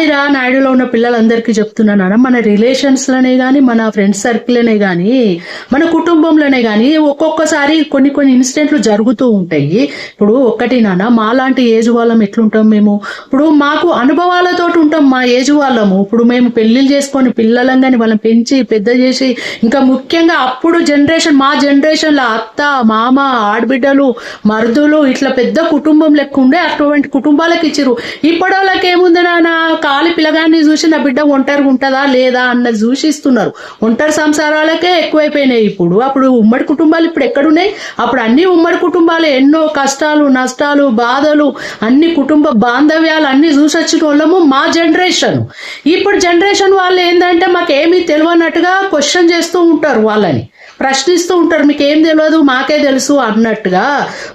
అదిరా నాయుడులో ఉన్న పిల్లలందరికీ చెప్తున్నాను, మన రిలేషన్స్లోనే కానీ, మన ఫ్రెండ్స్ సర్కిల్లోనే కానీ, మన కుటుంబంలోనే కానీ ఒక్కొక్కసారి కొన్ని కొన్ని ఇన్సిడెంట్లు జరుగుతూ ఉంటాయి. ఇప్పుడు ఒక్కటి నాన్న, మాలాంటి ఏజ్ వాళ్ళం ఎట్లుంటాం మేము, ఇప్పుడు మాకు అనుభవాలతో ఉంటాం మా ఏజ్ వాళ్ళము. ఇప్పుడు మేము పెళ్లిళ్ళు చేసుకొని పిల్లలంగాని వాళ్ళని పెంచి పెద్ద చేసి, ఇంకా ముఖ్యంగా అప్పుడు జనరేషన్, మా జనరేషన్లో అత్త మామ ఆడబిడ్డలు మరుదులు ఇట్లా పెద్ద కుటుంబం లెక్క ఉండే, అటువంటి కుటుంబాలకు ఇచ్చిరు. ఇప్పుడు వాళ్ళకి ఏముంది నాన్న, కాలి పిల్లగాన్ని చూసి నా బిడ్డ ఒంటరిగా ఉంటుందా లేదా అన్నది చూసి ఇస్తున్నారు. ఒంటరి సంసారాలకే ఎక్కువైపోయినాయి ఇప్పుడు. అప్పుడు ఉమ్మడి కుటుంబాలు ఇప్పుడు ఎక్కడున్నాయి? అప్పుడు అన్ని ఉమ్మడి కుటుంబాలు, ఎన్నో కష్టాలు నష్టాలు బాధలు అన్ని కుటుంబ బాంధవ్యాలు అన్ని చూసి వచ్చిన వాళ్ళము మా జనరేషన్. ఇప్పుడు జనరేషన్ వాళ్ళు ఏంటంటే మాకేమీ తెలియనట్టుగా క్వశ్చన్ చేస్తూ ఉంటారు, వాళ్ళని ప్రశ్నిస్తూ ఉంటారు. మీకు ఏం తెలియదు మాకే తెలుసు అన్నట్టుగా.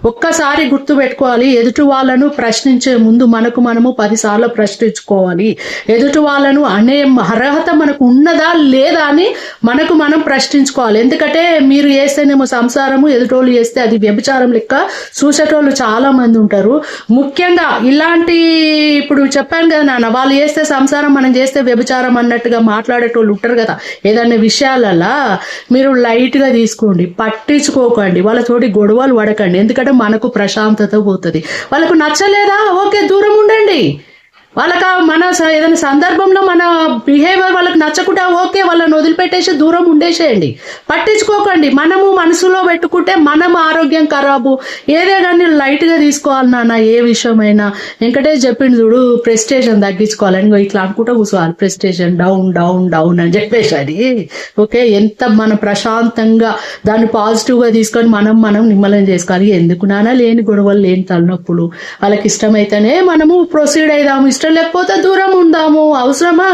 ఒక్కసారి గుర్తుపెట్టుకోవాలి, ఎదుటి వాళ్ళను ప్రశ్నించే ముందు మనకు మనము 10 సార్లు ప్రశ్నించుకోవాలి. ఎదుటి వాళ్ళను అనే అర్హత మనకు ఉన్నదా లేదా అని మనకు మనం ప్రశ్నించుకోవాలి. ఎందుకంటే మీరు చేస్తేనేమో సంసారము, ఎదుటోళ్ళు చేస్తే అది వ్యభిచారం లెక్క చూసేటోళ్ళు చాలా మంది ఉంటారు. ముఖ్యంగా ఇలాంటి, ఇప్పుడు చెప్పాను కదా నాన్న, వాళ్ళు చేస్తే సంసారం మనం చేస్తే వ్యభిచారం అన్నట్టుగా మాట్లాడేటోళ్ళు ఉంటారు కదా. ఏదైనా విషయాలలా మీరు లైట్గా తీసుకోండి, పట్టించుకోకండి, వాళ్ళతోటి గొడవలు పడకండి. ఎందుకంటే మనకు ప్రశాంతత పోతుంది. వాళ్ళకు నచ్చలేదా, ఓకే దూరం ఉండండి. వాళ్ళకి మన ఏదైనా సందర్భంలో మన బిహేవియర్ వాళ్ళకి నచ్చకుండా ఓకే వాళ్ళని వదిలిపెట్టేసి దూరం ఉండేసేయండి, పట్టించుకోకండి. మనము మనసులో పెట్టుకుంటే మనం ఆరోగ్యం ఖరాబు. ఏదే కానీ లైట్గా తీసుకోవాలి నాన్న, ఏ విషయమైనా. వెంకటేష్ చెప్పిండు చూడు, ప్రెస్టేషన్ తగ్గించుకోవాలని, ఇట్లా అనుకుంటా కూర్చోవాలి, ప్రెస్టేషన్ డౌన్ డౌన్ డౌన్ అని చెప్పేసి. అది ఓకే, ఎంత మనం ప్రశాంతంగా దాన్ని పాజిటివ్గా తీసుకొని మనం నిమ్మలం చేసుకోవాలి. ఎందుకు నాన్న లేని గొడవలు, లేని తలనొప్పులు. వాళ్ళకి ఇష్టమైతేనే మనము ప్రొసీడ్ అయిదాము, ఇష్టం లేకపోతే దూరం ఉందాము. అవసరమా?